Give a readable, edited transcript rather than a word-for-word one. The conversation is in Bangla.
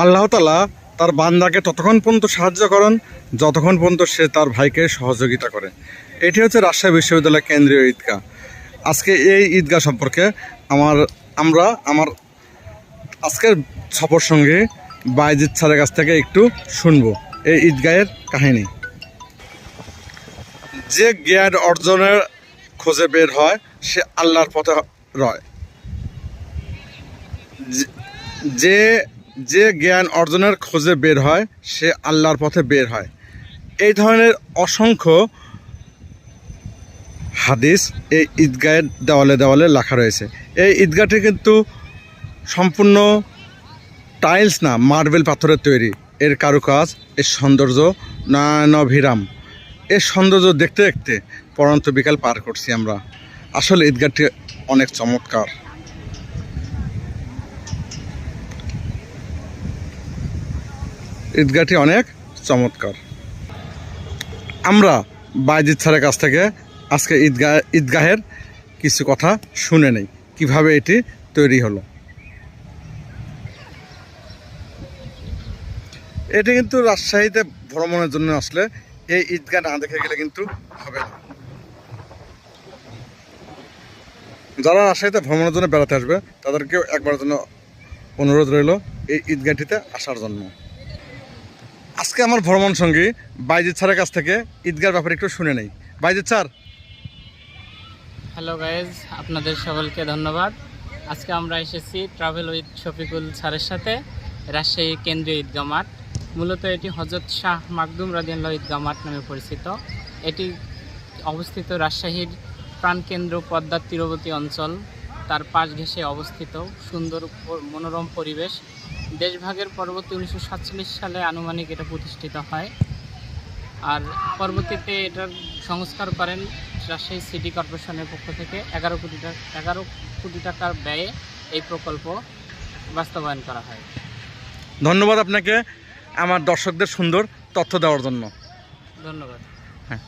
আল্লাহ তাআলা তার বান্দাকে ততক্ষণ পর্যন্ত সাহায্য করেন যতক্ষণ পর্যন্ত সে তার ভাইকে সহযোগিতা করে। এটি হচ্ছে রাজশাহী বিশ্ববিদ্যালয় কেন্দ্রীয় ঈদগাহ। আজকে এই ঈদগাহ সম্পর্কে আমার আজকের সফর সঙ্গে বাইজিৎ স্যারের কাছ থেকে একটু শুনবো এই ঈদগাহের কাহিনী। যে জ্ঞান অর্জনের খোঁজে বের হয় সে আল্লাহর পথে রয়। যে যে জ্ঞান অর্জনের খোঁজে বের হয় সে আল্লাহর পথে বের হয়। এই ধরনের অসংখ্য হাদিস এই ঈদগাহের দেওয়ালে দেওয়ালে লেখা রয়েছে। এই ঈদগাহটি কিন্তু সম্পূর্ণ টাইলস না, মার্বেল পাথরের তৈরি। এর কারুকাজ, এর সৌন্দর্য নয়নাভিরাম। এর সৌন্দর্য দেখতে দেখতে পড়ন্ত বিকাল পার করছি আমরা। আসলে ঈদগাহটি অনেক চমৎকার। ঈদগাহটি অনেক চমৎকার। আমরা বাইজিৎ স্যারের কাছ থেকে আজকে ঈদগাহের কিছু কথা শুনে নেই, কিভাবে এটি তৈরি হলো। এটি কিন্তু রাজশাহীতে ভ্রমণের জন্য আসলে এই ঈদগাহ না দেখে গেলে কিন্তু হবে না। যারা রাজশাহীতে ভ্রমণের জন্য বেড়াতে আসবে তাদেরকেও একবারের জন্য অনুরোধ রইল এই ঈদগাহটিতে আসার জন্য। আজকে আমার ভ্রমণ সঙ্গী বাইজিৎ স্যারের কাছ থেকে ঈদগাহর ব্যাপারে একটু শুনে নেই। বাইজিৎ স্যার। হ্যালো গাইজ, আপনাদের সকলকে ধন্যবাদ। আজকে আমরা এসেছি ট্রাভেল উইথ শফিকুল স্যারের সাথে রাজশাহী কেন্দ্রীয় ঈদগাহ মাঠ। মূলত এটি হযরত শাহ মাকদুম রাদিয়াল্লাহু ঈদগাহ মাঠ নামে পরিচিত। এটি অবস্থিত রাজশাহীর প্রাণকেন্দ্র পদ্মার তীরবর্তী অঞ্চল, তার পাশ ঘেঁষে অবস্থিত সুন্দর মনোরম পরিবেশ। দেশভাগের পরবর্তী 1947 সালে আনুমানিক এটা প্রতিষ্ঠিত হয়। আর পরবর্তীতে এটার সংস্কার করেন রাজশাহী সিটি কর্পোরেশনের পক্ষ থেকে 11 কোটি টাকার ব্যয়ে এই প্রকল্প বাস্তবায়ন করা হয়। ধন্যবাদ আপনাকে আমার দর্শকদের সুন্দর তথ্য দেওয়ার জন্য। ধন্যবাদ। হ্যাঁ।